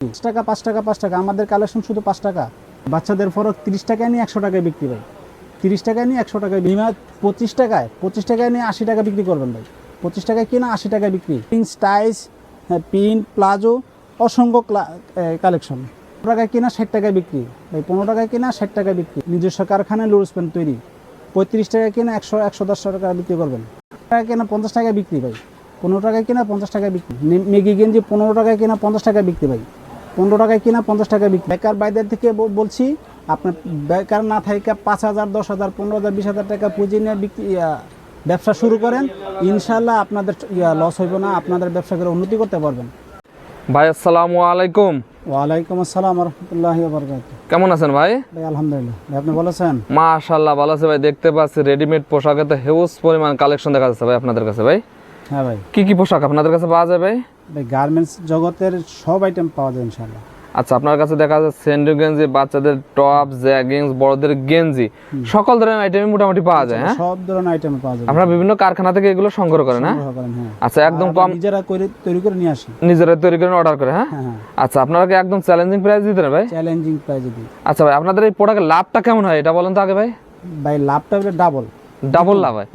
টাকা 5 টাকা 5 টাকা আমাদের কালেকশন শুধু 5 টাকা। বাচ্চাদের ফরক 30 টাকায় নিয়ে 100 টাকায় বিক্রি ভাই। 30 টাকায় নিয়ে 100 টাকায় বিমা 25 টাকায় নিয়ে 80 টাকা বিক্রি করবেন ভাই। 25 টাকায় কিনা 80 টাকায় বিক্রি। প্রিন্স টাইস, প্রিন্ট প্লাজো অসংখ্য কালেকশন। 15 টাকায় কিনা 60 টাকায় বিক্রি ভাই। 15 টাকায় কিনা 60 টাকায় বিক্রি। নিজস্ব কারখানায় লুজ প্যান্ট তৈরি। 35 টাকায় কিনা 110 টাকা বিক্রি করবেন। টাকা কিনা 50 টাকায় বিক্রি ভাই। 15 টাকায় কিনা 50 টাকায় বিক্রি। মেগি গেঞ্জি 15 টাকায় কিনা 50 টাকায় বিক্রি ভাই। 15 টাকায় কিনা 50 টাকায় বিক্রি। বেকার ভাইদের থেকে বলছি, আপনার বেকার না থাকে 5,000 10,000 15,000 20,000 টাকা পুঁজি নিয়ে ব্যবসা শুরু করেন, ইনশাল্লাহ আপনাদের লস হইব না, আপনাদের ব্যবসা করে উন্নতি করতে পারবেন। ভাই আসসালামু আলাইকুম। ওয়ালাইকুম আসসালাম ওয়া রাহমাতুল্লাহি ওয়া বারাকাতুহু। কেমন আছেন ভাই? ভাই আলহামদুলিল্লাহ। ভাই আপনি ভালো আছেন? মাশাআল্লাহ ভালো আছে ভাই। দেখতে পাচ্ছি রেডিমেড পোশাকে তো হিউজ পরিমাণ কালেকশন দেখা যাচ্ছে ভাই আপনাদের কাছে। ভাই হ্যাঁ ভাই। কি পোশাক আপনাদের কাছে পাওয়া যায় ভাই? ভাই গার্মেন্টস জগতের সব আইটেম পাওয়া যায় ইনশাআল্লাহ। আচ্ছা, আপনার কাছে দেখা যাচ্ছে সেন্ডো গেঞ্জি, বাচ্চাদের টপ, জ্যাগিংস, বড়দের গেঞ্জি, সকল ধরনের আইটেম মোটামুটি পাওয়া যায়। হ্যাঁ, সব ধরনের আইটেম পাওয়া যায়। আপনারা বিভিন্ন কারখানা থেকে এগুলো সংগ্রহ করেন? হ্যাঁ, আচ্ছা, একদম কম নিজেরা তৈরি করে নিয়ে আসি। নিজেরা তৈরি করে অর্ডার করে? হ্যাঁ, আচ্ছা, আপনারা কি একদম চ্যালেঞ্জিং প্রাইস দিতে না ভাই? চ্যালেঞ্জিং প্রাইসে দিই। আচ্ছা ভাই, আপনাদের এই প্রোডাক্টের লাভটা কেমন হয় এটা বলেন তো আগে ভাই। ভাই লাভটা ডাবল লাভ হয়।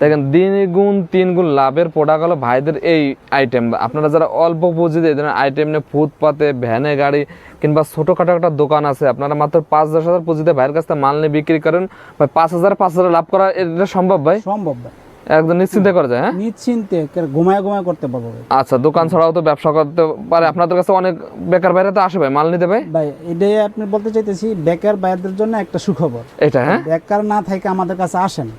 দেখেন দ্বিগুণ 3 গুণ লাভের প্রোডাক্ট হলো ভাইদের এই আইটেম। আপনারা যারা অল্প পুঁজিতে এই ধরনের আইটেম নিয়ে ফুটপাতে, ভ্যানে, গাড়ি কিংবা ছোটখাটো একটা দোকান আছে, আপনারা মাত্র 5-10 হাজার পুঁজিতে ভাইয়ের কাছে মাল নিয়ে বিক্রি করেন ভাই, 5,000 লাভ করা এটা সম্ভব ভাই? সম্ভব ভাই, একদম নিশ্চিন্তে করা যায়। হ্যাঁ, নিশ্চিন্তে ঘুমায় করতে পারবো ভাই। আচ্ছা, দোকান ছাড়াও তো ব্যবসা করতে পারে। আপনাদের কাছে অনেক বেকার বাইরে তো আসে ভাই মাল নিতে ভাই। ভাই এটাই আপনি বলতে চাইতেছি, বেকার ভাইদের জন্য একটা সুখবর এটা। হ্যাঁ, বেকার না থাকে আমাদের কাছে আসেন।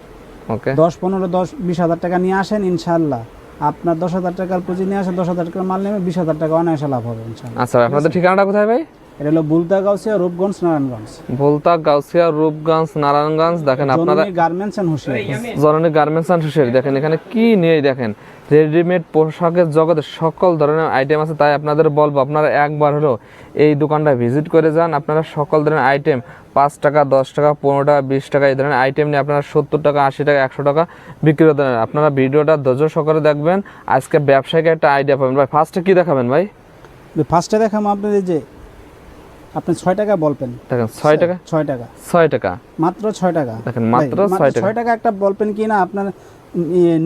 ওকে, 10-15-20 হাজার টাকা নিয়ে আসেন, ইনশাআল্লাহ আপনার 10,000 টাকার পুঁজি নিয়ে আসেন, 10,000 টাকার মাল নেবে, 20,000 টাকা অনায়াসে লাভ হবে ইনশাআল্লাহ। আচ্ছা, আপনাদের ঠিকানাটা কোথায় ভাই? এটা হলো বুলতা গাউসিয়া, রূপগঞ্জ, নারায়ণগঞ্জ। বুলতা গাউসিয়া, রূপগঞ্জ, নারায়ণগঞ্জ। দেখেন আপনারা গার্মেন্টস এন্ড হুশিয়ারি, জননী গার্মেন্টস এন্ড হুশিয়ারি। দেখেন এখানে কি নিয়ে দেখেন রেডিমেড পোশাকের জগতে সকল ধরনের আইটেম আছে। তাই আপনাদের বলবো, আপনারা একবার হলো এই দোকানটা ভিজিট করে যান। আপনারা সকল ধরনের আইটেম 5 টাকা, 10 টাকা, 15 টাকা, 20 টাকা এই ধরনের আইটেম নিয়ে আপনারা 70 টাকা, 80 টাকা, 100 টাকা বিক্রি করতে পারেন। আপনারা ভিডিওটা ধৈর্য সহকারে দেখবেন, আজকে ব্যবসায়িক একটা আইডিয়া পাবেন। ভাই ফার্স্টে কি দেখাবেন ভাই? ফার্স্টে দেখাবো আপনাদের যে আপনি 6 টাকা বলপেন। দেখেন 6 টাকা, 6 টাকা, মাত্র 6 টাকা। দেখেন মাত্র 6 টাকা একটা বলপেন কিনা আপনার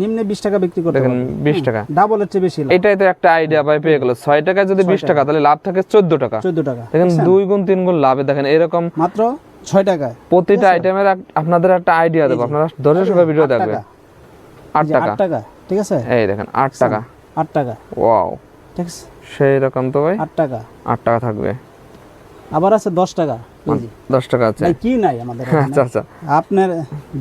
নিম্নে 20 টাকা বিক্রি করতে দেখেন 20 টাকা, ডাবলের চেয়ে বেশি লাভ। এটাই তো একটা আইডিয়া ভাই পেয়ে গেল। 6 টাকায় যদি 20 টাকা, তাহলে লাভ থাকে 14 টাকা। 14 টাকা দেখেন 2 গুণ 3 গুণ লাভে। দেখেন এরকম মাত্র 6 টাকায় প্রতিটা আইটেমের আপনাদের একটা আইডিয়া দেব। আপনারা ধৈর্য সহকারে ভিডিও দেখবেন। 8 টাকা, 8 টাকা, ঠিক আছে। এই দেখেন 8 টাকা, 8 টাকা, ওয়াও, ঠিক আছে। সেই রকম তো ভাই 8 টাকা, 8 টাকা থাকবে। আবার আছে 10 টাকা, 10 টাকা আছে ভাই কি নাই আমাদের এখানে। আচ্ছা আচ্ছা, আপনার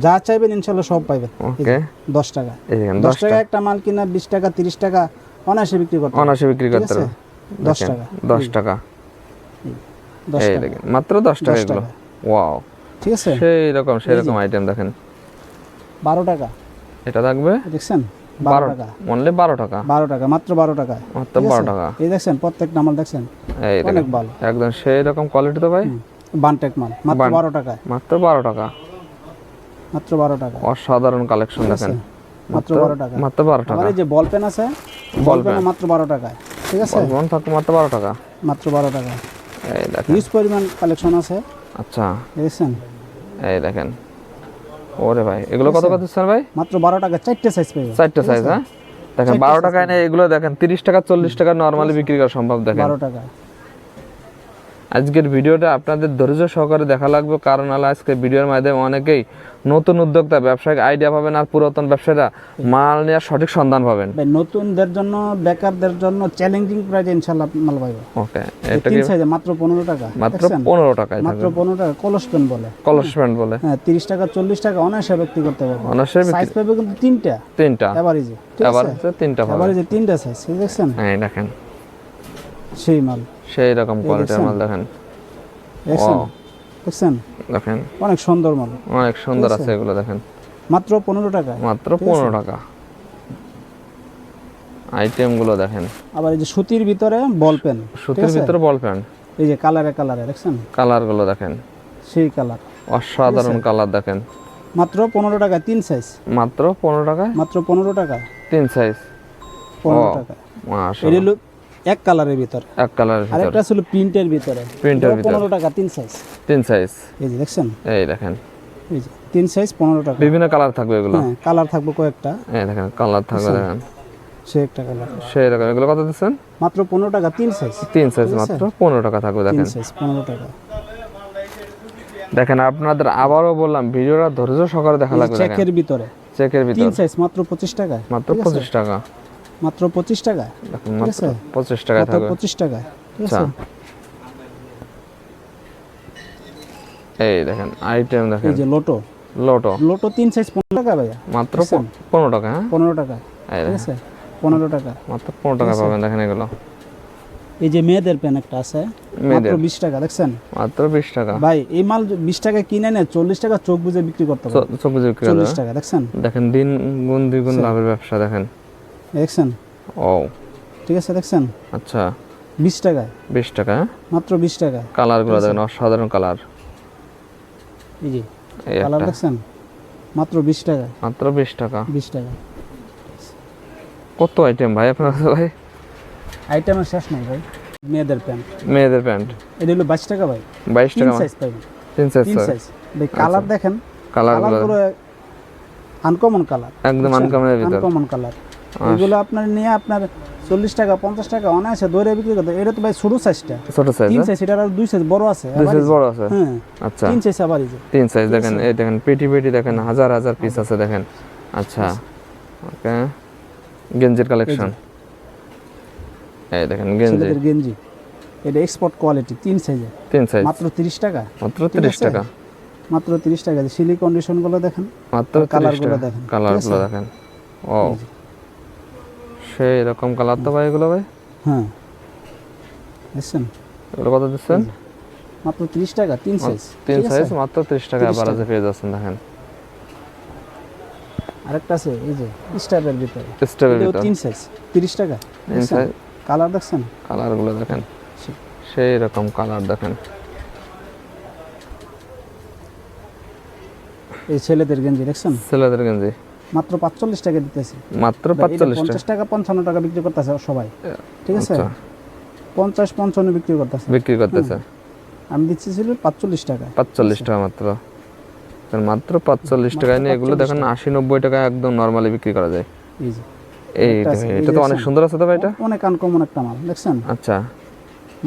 যা চাইবেন ইনশাআল্লাহ সব পাবেন। ওকে, 10 টাকা, এই দেখেন 10 টাকা একটা মাল কিনা 20 টাকা 30 টাকা অনায়াসে বিক্রি করতে পারবে। 10 টাকা, 10 টাকা, 10 এই টাকা, দেখেন মাত্র 10 টাকা এগুলো। ওয়াও, ঠিক আছে। সেই রকম আইটেম দেখেন। 12 টাকা, এটা থাকবে, দেখছেন 12 টাকা, অনলি 12 টাকা, 12 টাকা, মাত্র 12 টাকা, মাত্র 12 টাকা। এই দেখছেন প্রত্যেকটা মাল দেখছেন এই অনেক ভালো, একদম সেই রকম কোয়ালিটি তো ভাই। বানটেক মাল মাত্র 12 টাকা, মাত্র 12 টাকা, মাত্র 12 টাকা। অসাধারণ কালেকশন দেখেন, মাত্র 12 টাকা, মাত্র 12 টাকা। এই যে বল পেন আছে, বল পেন মাত্র 12 টাকা, ঠিক আছে। বল থাকবে মাত্র 12 টাকা, মাত্র 12 টাকা। এই দেখেন হিউজ পরিমাণ কালেকশন আছে। আচ্ছা, দেখছেন, এই দেখেন। ওরে ভাই, এগুলো কত দিচ্ছেন ভাই? মাত্র 12 টাকা, 4টে সাইজ পাবেন। 4টে সাইজ, হ্যাঁ দেখেন 12 টাকায় নেই এগুলো। দেখেন 30 টাকা 40 টাকা নরমালি বিক্রি করা সম্ভব। দেখেন 12 টাকা। আজকের ভিডিওটা আপনাদের ধৈর্য সহকারে দেখা লাগবে, কারণ হলো আজকে ভিডিওর মাধ্যমে অনেকেই নতুন উদ্যোক্তা ব্যবসায়িক আইডিয়া পাবেন, আর পুরাতন ব্যবসায়ীরা মাল নেওয়ার সঠিক সন্ধান পাবেন। ভাই নতুনদের জন্য, বেকারদের জন্য চ্যালেঞ্জিং প্রাইসে ইনশাআল্লাহ মাল পাবেন। ওকে, এটা কি সাইজে মাত্র 15 টাকা, মাত্র 15 টাকায় মাত্র 15 টাকা। কলস পেন বলে, কলস পেন বলে, হ্যাঁ 30 টাকা 40 টাকা অনায়াসে বিক্রি করতে পারবেন। অনায়াসে সাইজ পাবে কিন্তু তিনটা এভারেজে, ঠিক আছে। এভারেজে 3টা পাবেন, এভারেজে 3টা সাইজ, দেখছেন। হ্যাঁ দেখেন সেই মাল, সেই রকম কোয়ালিটির মাল দেখেন। দেখছেন দেখেন অনেক সুন্দর মাল, অনেক সুন্দর আছে এগুলো। দেখেন মাত্র 15 টাকা, মাত্র 15 টাকা আইটেম গুলো দেখেন। আবার এই যে সুতির ভিতরে বল পেন, সুতির ভিতরে বল পেন, এই যে কালারে দেখছেন কালার গুলো দেখেন, সেই কালার, অসাধারণ কালার দেখেন। মাত্র 15 টাকা 3 সাইজ, মাত্র 15 টাকা, মাত্র 15 টাকা 3 সাইজ, 15 টাকা। মাশাআল্লাহ। এক কালারের ভিতরে। এক কালারের আর ভিতর একটা ছিল প্রিন্টের ভিতরে, প্রিন্টের ভিতর 15 টাকা 3 সাইজ। 3 সাইজ এই যে দেখছেন, এই দেখেন এই যে 3 সাইজ 15 টাকা। বিভিন্ন কালার থাকবে এগুলো হ্যাঁ, কালার থাকবে কয়েকটা, এই দেখেন কালার থাকবে দেখেন সে একটা কালার সেই রকম এগুলো কত দিচ্ছেন মাত্র 15 টাকা 3 সাইজ। 3 সাইজ মাত্র 15 টাকা থাকবে 3 দেখেন সাইজ 15 টাকা। দেখেন আপনাদের আবারও বললাম ভিডিওটা ধৈর্য সহকারে দেখা লাগবে দেখেন চেকের ভিতরে চেকের ভিতর 3 সাইজ মাত্র 25 টাকা। মাত্র 25 টাকা মাত্র 25 টাকা। দেখেন ঠিক মাত্র আছে? 25 টাকায় মাত্র থাকবে 25 টাকা। ঠিক আচ্ছা আছে? এই দেখেন আইটেম দেখেন এই যে লোটো, লোটো লোটো 3 সাইজ 15 টাকা ভাইয়া। মাত্র দেখছেন? 15 টাকা হ্যাঁ 15 টাকা। এই ঠিক দেখেন আছে? 15 টাকা। মাত্র 15 টাকা পাবেন দেখেন এগুলো এই যে মেয়েদের পেন একটা আছে মাত্র মেয়েদের 20 টাকা। দেখছেন মাত্র 20 টাকা ভাই, এই মাল 20 টাকা কিনে নেয় 40 টাকা চোখ বুঝে বিক্রি করতে পারে। চোখ বুঝে বিক্রি করা 40 যায়। টাকা। দেখছেন দেখেন দিন গুণ দ্বিগুণ লাভের ব্যবসা দেখেন দেখছেন ও ঠিক আছে? দেখছেন আচ্ছা 20 টাকা, 20 টাকা হ্যাঁ? মাত্র 20 টাকা। কালারগুলো দেখেন অসাধারণ কালার এই যে এই কালার একটা দেখছেন মাত্র 20 টাকা। মাত্র 20 টাকা 20 টাকা। কত আইটেম ভাই আপনার কাছে ভাই আইটেমের শেষ নাই ভাই। মেয়েদের প্যান্ট, মেয়েদের প্যান্ট এটা হলো 22 টাকা ভাই। 22 তিন টাকা সাইজ পাবেন, 3 সাইজ 3 সাইজ ভাই। কালার দেখেন, কালারগুলো কালারগুলো আনকমন কালার, একদম আনকমনের ভিতর আনকমন কালার। এগুলো আপনার নিয়ে আপনার 40 টাকা 50 টাকা অনায়াসে দৌড়ে বিক্রি করতে। এটা তো ভাই ছোট সাইজটা, ছোট সাইজ 3 সাইজ। এটা আর 2 সাইজ বড় আছে। 2 সাইজ বড় আছে হ্যাঁ আচ্ছা 3 সাইজ আবার এই যে 3 সাইজ দেখেন এই দেখেন পেটি পেটি দেখেন হাজার হাজার পিস আছে দেখেন আচ্ছা ওকে গেঞ্জির কালেকশন এই দেখেন গেঞ্জি ছেলেদের গেঞ্জি, এটা এক্সপোর্ট কোয়ালিটি 3 সাইজে 3 সাইজ মাত্র 30 টাকা। মাত্র ঠিক 30 আছে? টাকা মাত্র 30 টাকা। সিলি কন্ডিশন গুলো দেখেন, মাত্র আর 30 কালারগুলো টাকা দেখেন, ঠিক কালারগুলো আছে? দেখেন ও সেই রকম কালার তো ভাই এগুলো ভাই হ্যাঁ দেখছেন এগুলো কত দিচ্ছেন মাত্র 30 টাকা 3 সাইজ। 3 সাইজ মাত্র 30 টাকা 30 বারাজে পেয়ে যাচ্ছেন দেখেন আরেকটা আছে এই যে স্টাইলের ভিতরে, স্টেপের এটাও ভিতর 3 সাইজ 30 টাকা। 3 সাইজ কালার দেখছেন কালারগুলো দেখেন সেই রকম কালার দেখেন এই ছেলেদের গেঞ্জি দেখছেন ছেলেদের গেঞ্জি মাত্র 45 টাকা দিতেছে। মাত্র ভাই, এটা 45 টাকা 50 টাকা 55 টাকা বিক্রি করতেছে সবাই। ঠিক আছে? আচ্ছা 50 55 বিক্রি করতেছে। বিক্রি করতেছে আমি দিচ্ছি ছিল 45 টাকা। 45 টাকা মাত্র দেখেন, মাত্র 45 টাকায় নিয়ে এগুলো দেখেন 80 90 টাকা একদম নরমালি বিক্রি করা যায় এই যে এই একটা আছে, দেখেন, এই এটা তো যে অনেক দেখছেন? সুন্দর আছে তো ভাই এটা অনেক আনকমন একটা মাল দেখছেন আচ্ছা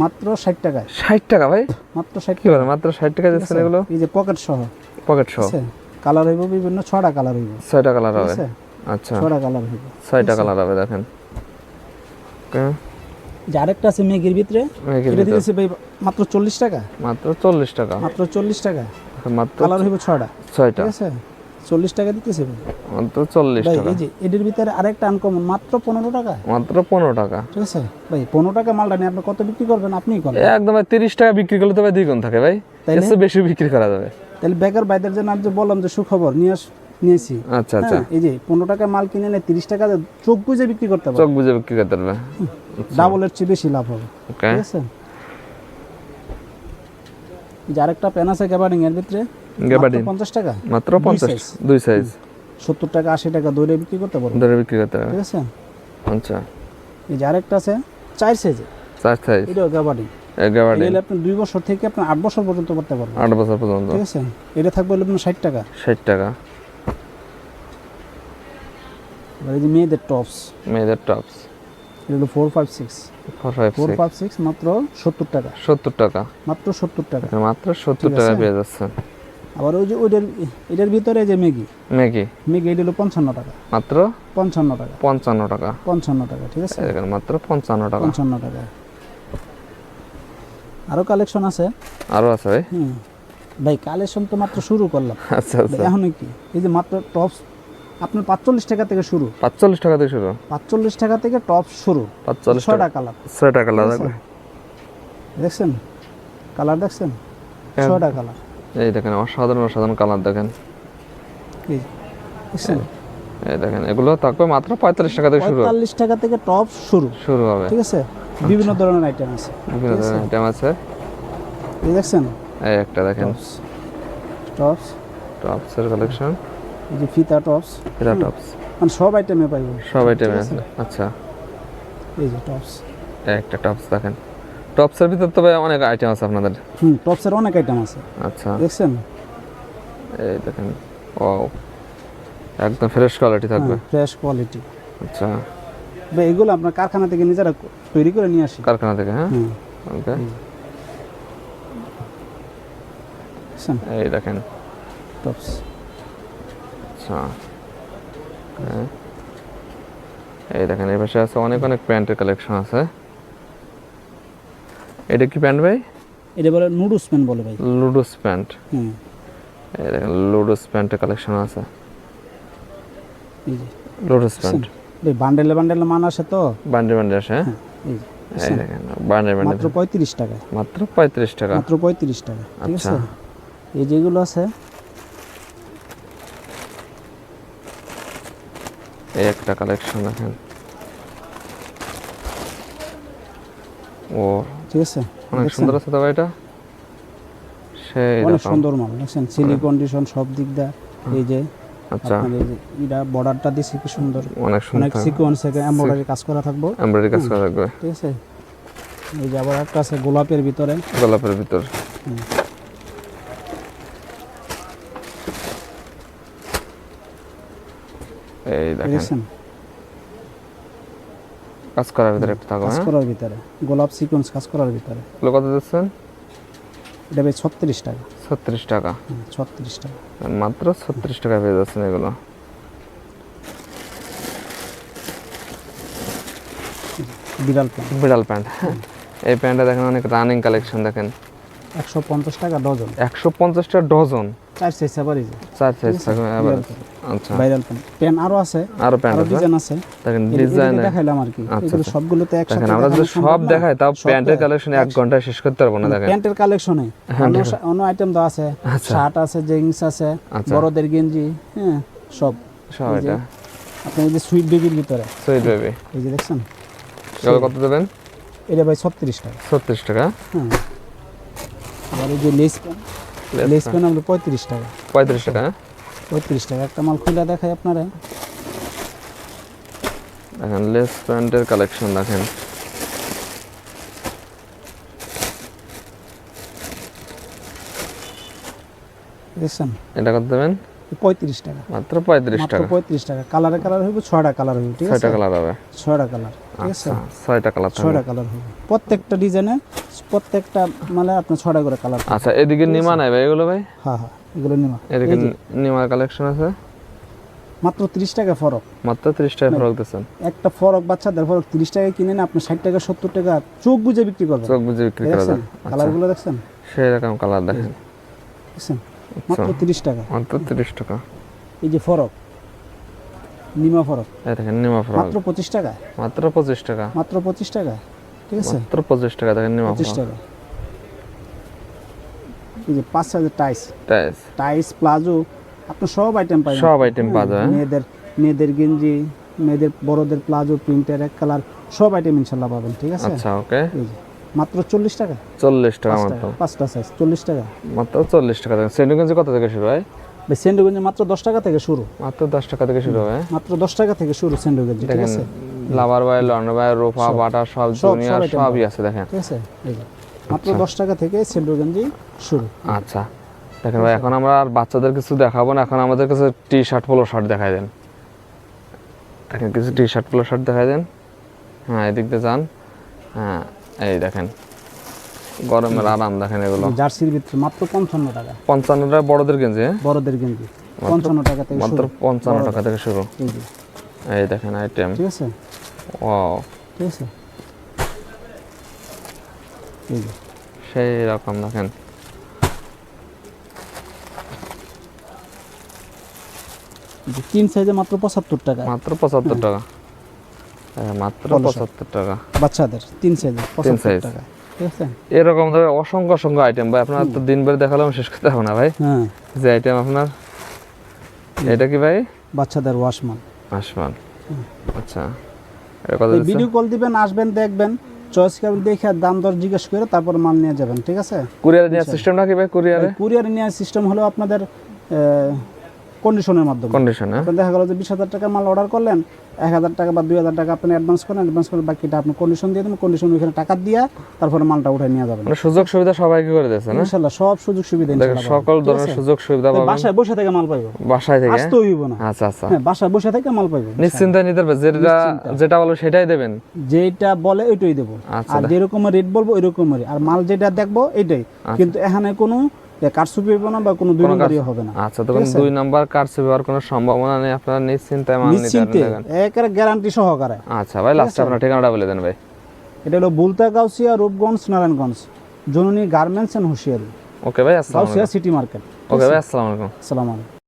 মাত্র 60 টাকায়। 60 টাকা ভাই মাত্র 60 কি বলেন মাত্র 60 টাকা দিচ্ছেন এগুলো এই যে পকেট সহ পকেট সহ কালার হইব বিভিন্ন 6টা কালার হইব। 6টা কালার ঠিক হবে আছে? আচ্ছা 6টা কালার হইব। 6টা কালার হবে দেখেন ওকে যে আরেকটা আছে মেগির ভিতরে, মেঘের এটা ভিতর দিতেছে ভাই মাত্র 40 টাকা। মাত্র 40 টাকা মাত্র 40 টাকা। মাত্র কালার হইব 6টা। 6টা ঠিক আছে? 40 টাকা দিতেছে ভাই। মাত্র 40 ভাই টাকা এই যে এদের ভিতরে আরেকটা আনকমন মাত্র 15 টাকা। মাত্র 15 টাকা ঠিক আছে ভাই? 15 টাকা মালটা নিয়ে আপনি কত বিক্রি করবেন আপনিই করেন। একদম ভাই 30 টাকা বিক্রি করলে তো ভাই দ্বিগুণ থাকে ভাই তাইলে? এর চেয়ে বেশি বিক্রি করা যাবে তাহলে বেকার ভাইদের জন্য আমি যে বললাম যে সুখবর নিয়েছি। আচ্ছা আচ্ছা হ্যাঁ, এই যে 15 টাকা মাল কিনে নিয়ে 30 টাকা চোখ বুঝে বিক্রি করতে চোখ পারবে, বুঝে বিক্রি করতে পারবে ডাবলের চেয়ে বেশি লাভ হবে। ওকে ঠিক আছে? এই যে আরেকটা পেন আছে গ্যাবার্ডিং এর ভিতরে গ্যাবার্ডিন 50 টাকা, মাত্র দুই 50 size। 2 সাইজ 70 টাকা 80 টাকা দৌড়ে বিক্রি করতে পারবে। ধরে বিক্রি করতে ঠিক পারবে আছে? আচ্ছা এই যে আরেকটা আছে 4 সাইজে, 4 সাইজ এটাও গ্যাবার্ডিং। গ্যাবার্ডিন এগুলো আপনি 2 বছর থেকে আপনি 8 বছর পর্যন্ত করতে পারবেন। 8 বছর পর্যন্ত ঠিক আছে? এটা থাকবে হলো আপনার 60 টাকা। 60 টাকা আর এই যে মেয়েদের টপস, মেয়েদের টপস এটা হলো 456 456 456 মাত্র 70 টাকা। 70 টাকা মাত্র 70 টাকা। এখানে মাত্র 70 টাকা পেয়ে যাচ্ছে আবার ওই যে এটার ভিতরে যে ম্যাগি এটা হলো 55 টাকা। মাত্র 55 টাকা। 55 টাকা 55 টাকা। ঠিক আছে? এখানে মাত্র 55 টাকা 55 টাকা। আরো কালেকশন আছে। আরো আছে ভাই হুম ভাই, কালেকশন তো মাত্র শুরু করলাম। আচ্ছা ভাই, আচ্ছা এখন কি এই যে মাত্র টপস আপনার 45 টাকা থেকে শুরু। 45 টাকা থেকে শুরু 45 টাকা থেকে টপস শুরু। 45 6টা টাকা কালার 6টা কালার লাগবে দেখছেন? কালার দেখছেন? 6টা কালার। এই দেখেন অসাধারণ অসাধারণ কালার দেখেন এই দেখছেন? এই দেখেন এগুলো থাকবে মাত্র 45 টাকা থেকে শুরু 45 টাকা থেকে টপস শুরু হবে ঠিক আছে? বিভিন্ন ধরনের আইটেম আছে। বিভিন্ন ধরনের আইটেম আছে এই দেখছেন? এই একটা দেখেন টপস টপসের কালেকশন এই যে ফিতা টপস, এটা টপস মানে সব আইটেমে পাইব। সব আইটেম আছে আচ্ছা এই যে টপস একটা টপস দেখেন, টপসের ভিতর তো ভাই অনেক আইটেম আছে আপনাদের। টপসের অনেক আইটেম আছে, আচ্ছা দেখছেন? এই দেখেন, ও একদম ফ্রেশ কোয়ালিটি থাকবে। Fresh quality. আচ্ছা, এগুলো আপনার কারখানা থেকে নিজেরা তৈরি করে নিয়ে আসি। কারখানা থেকে, হ্যাঁ ওকে। দেখছেন এই দেখেন টপস। আচ্ছা, হ্যাঁ। এই দেখেন এই পাশে আছে অনেক অনেক প্যান্টের কালেকশন আছে। এটা কি প্যান্ট ভাই? এটা বলে নুডলস প্যান্ট বলে ভাই। লুডুস প্যান্ট। হুম, এই দেখেন লুডুস প্যান্টের কালেকশন আছে, এই যে লুডুস প্যান্ট। এই বান্ডেলে বান্ডেলে মান আসে তো। বান্ডে বান্ডে আসে, হ্যাঁ। এই যে, এই দেখেন বান্ডে বান্ডে মাত্র 35 টাকা, মাত্র 35 টাকা। মাত্র 35 টাকা, ঠিক আচ্ছা। আছে? এই যেগুলো আছে, এই একটা কালেকশন দেখেন, ও ঠিক আছে? অনেক দেখছেন? সুন্দর আছে তো ভাই, এটা সেই অনেক রকম। সুন্দর মাল, দেখছেন? সিলি কন্ডিশন সব দিক দিয়ে। এই যে আচ্ছা, আপনার এই যে এটা বর্ডারটা দিছে কি সুন্দর, অনেক সুন্দর অনেক সিকোয়েন্স থেকে এমব্রয়ডারি কাজ করা থাকবো, এমব্রয়ডারি কাজ করা থাকবে। ঠিক আছে? এই যে আবার একটা আছে গোলাপের ভিতরে, গোলাপের ভিতর। এই দেখেন দেখছেন? কাজ করার ভিতরে একটা থাকবে, কাজ হ্যাঁ। করার ভিতরে গোলাপ সিকোয়েন্স কাজ করার ভিতরে। এগুলো কত দিচ্ছেন? এটা ভাই 36 টাকা। 36 টাকা, 36 টাকা। মাত্র 36 টাকা পেয়ে যাচ্ছেন এগুলো। বিড়াল প্যান্ট বিড়াল প্যান্ট, হ্যাঁ। এই প্যান্টটা দেখেন অনেক রানিং কালেকশন দেখেন, 150 টাকা ডজন, 150 টাকা ডজন, 4 সাইজ আবার এই যে 4 সাইজ থাকবে আবার। আচ্ছা, ভাইরাল প্যান্ট। প্যান্ট আরো আছে, আরো প্যান্ট আরো আছে, ডিজাইন আছে। দেখেন এগুলো ডিজাইন। দেখাইলাম আর কি, আচ্ছা, এগুলো সবগুলোতে একসাথে দেখেন আমরা যদি দেখানো সম্ভব সব না। দেখাই তাও সব প্যান্টের দেখ- কালেকশন 1 ঘন্টায় শেষ করতে পারবো না। দেখেন প্যান্টের কালেকশনে অন্য আইটেম তো আছে, আচ্ছা। শার্ট আছে, জিন্স আছে, আচ্ছা। বড়দের গেঞ্জি, হ্যাঁ সব। সব এই যে এটা আপনি এই যে সুইট বেবির ভিতরে, সুইট বেবি, এই যে দেখছেন, এগুলো কত দেবেন? এটা ভাই 36 টাকা। 36 টাকা, হ্যাঁ, আর এই যে লেস প্যান্ট, লেস প্যান্ট আমরা 35 টাকা। 35 টাকা, হ্যাঁ। 35 টাকা। একটা মাল খুলে দেখাই আপনারা, দেখেন লেস প্যান্টের কালেকশন দেখেন, দেখছেন? এটা কত দেবেন? 35 টাকা, মাত্র 35 মাত্র টাকা। 35 টাকা। কালারে কালার হইব, 6টা কালার হইব, ঠিক আছে? 6টা কালার হবে, 6টা কালার, ঠিক আছে? আচ্ছা 6টা কালার থাকবে। 6টা কালার হবে প্রত্যেকটা ডিজাইনে, প্রত্যেকটা মানে আপনার 6টা করে কালার। আচ্ছা, এদিকে নিমা নাই ভাই এগুলো ভাই? হ্যাঁ হ্যাঁ, এগুলো নিমা। এদিকে এই যে, নিমার কালেকশন আছে, মাত্র 30 টাকা ফরক। মাত্র 30 টাকা ফরক দিচ্ছেন। একটা ফরক বাচ্চাদের ফরক 30 টাকায় কিনে না আপনি 60 টাকা 70 টাকা চোখ বুঝে বিক্রি করবেন। চোখ বুঝে বিক্রি করা দেখছেন যায়। আচ্ছা, কালারগুলো, দেখছেন? সেই রকম কালার দেখেন, দেখছেন? মাত্র 30 টাকা। মাত্র 30 টাকা। এই যে ফরক, নিমা ফরক, এই দেখেন নিমা ফরক মাত্র 25 টাকা, মাত্র 25 টাকা, মাত্র 25 টাকা, ঠিক আছে? মাত্র 25 টাকা দেখেন নিমা 25 ফরক। টাকা। এই যে 5 সাইজের টাইস, টাইস, টাইস প্লাজো, আপনি সব আইটেম পাবেন। সব item পাওয়া যায়, হ্যাঁ? মেয়েদের গেঞ্জি, মেয়েদের বড়দের প্লাজো, প্রিন্টের এক কালার, সব আইটেম ইনশাল্লাহ পাবেন, ঠিক আছে? আচ্ছা ওকে। এই যে মাত্র 40 টাকা, 40 টাকা মাত্র, 5টা সাইজ 40 টাকা। মাত্র 40 টাকা দেখেন। সেন্ডুগঞ্জ কত থেকে শুরু হয়? সেন্ডোগঞ্জে মাত্র 10 টাকা থেকে শুরু, মাত্র 10 টাকা থেকে শুরু হয়। মাত্র 10 টাকা থেকে শুরু সেন্ডোগঞ্জে, ঠিক দেখেন আছে? লাভার বাই, লন্ডন বাই, রোফা, বাটা সব দুনিয়া item সবই আছে দেখেন। ঠিক আছে? এই যে মাত্র 10 টাকা থেকে সেন্ডোগঞ্জি শুরু। আচ্ছা দেখেন ভাই, এখন আমরা আর বাচ্চাদের কিছু দেখাবো না, এখন আমাদের কাছে টি শার্ট পোলো শার্ট দেখাই দেন। দেখেন কিছু টি শার্ট পোলো শার্ট দেখাই দেন। হ্যাঁ এদিক দিয়ে যান, হ্যাঁ এই দেখেন গরমের আরাম দেখেন এগুলো। জার্সির ভিতরে মাত্র 55 টাকা, 55 টাকা বড়দের গেঞ্জি, হ্যাঁ? বড়দের গেঞ্জি 55 টাকা থেকে মাত্র শুরু। 55 টাকা থেকে শুরু। এই যে, এই দেখেন আইটেম, ঠিক আছে? ওয়াও ঠিক আছে? এই যে সেই রকম দেখেন। এই যে 3 সাইজে মাত্র 75 টাকা, মাত্র 75 টাকা, মাত্র পলো শার্ট। 75 টাকা। বাচ্চাদের 3 সাইজে 75 size। টাকা, ঠিক আছে? এরকম ধরে অসংখ্য অসংখ্য আইটেম ভাই, আপনার তো দিন ভরে দেখালাম শেষ করতে হবে না ভাই। হ্যাঁ, যে আইটেম আপনার, এটা কি ভাই? বাচ্চাদের ওয়াশমান। আসমান, আচ্ছা এটা কত এই দিচ্ছেন? ভিডিও কল দিবেন, আসবেন, দেখবেন, চয়েস করবেন, দেখে দাম দর জিজ্ঞেস করে তারপর মাল নিয়ে যাবেন, ঠিক আছে? কুরিয়ারে নেওয়ার সিস্টেমটা কি ভাই? কুরিয়ারে কুরিয়ার নেওয়ার সিস্টেম হলো আপনাদের কন্ডিশনের মাধ্যমে। কন্ডিশনে আপনি দেখা গেল যে 20,000 টাকা মাল অর্ডার করলেন, 1,000 টাকা বা 2,000 টাকা আপনি অ্যাডভান্স করেন, অ্যাডভান্স করে বাকিটা আপনি কন্ডিশন দিয়ে দেবেন, কন্ডিশন ওইখানে টাকা দিয়া তারপরে মালটা উঠে নিয়ে যাবেন। মানে সুযোগ সুবিধা সবাইকে করে দিয়েছে না? ইনশাআল্লাহ সব সুযোগ সুবিধা দেখেন ইনশাআল্লাহ পাবেন। সকল ধরনের সুযোগ সুবিধা পাবেন বাসায় বসে থেকে মাল পাইবো, বাসায় থেকে। আসতে হইব না। আচ্ছা আচ্ছা, হ্যাঁ, বাসায় বসে থেকে মাল পাইবো, নিশ্চিন্তায় নিতে পারবে, যেটা বলো সেটাই দেবেন। যেটা বলে ওইটাই দেবো, আচ্ছা, আর যেরকম রেট বলবো ওই রকমেরই, আর মাল যেটা দেখবো এটাই। কিন্তু এখানে কোনো কারচুপি হবে না বা কোনো দুই নম্বরই হবে না। আচ্ছা, তখন 2 নাম্বার কারচুপি হওয়ার কোনো সম্ভাবনা নেই, আপনারা নিশ্চিন্তায় মাল নিতে নিশ্চিন্তে পারবেন। একেবারে গ্যারান্টি সহকারে। আচ্ছা ভাই, লাস্টে আপনার ঠিকানাটা বলে দেন ভাই। এটা হলো বুলতা গাউসিয়া, রূপগঞ্জ, নারায়ণগঞ্জ, জননী গার্মেন্টস এন্ড হুঁশিয়ারি, ওকে ভাই, আসসালামু গাউসিয়া আলাইকুম। City market. ওকে ভাই, আসসালামু আলাইকুম। আসসালামু আলাইকুম।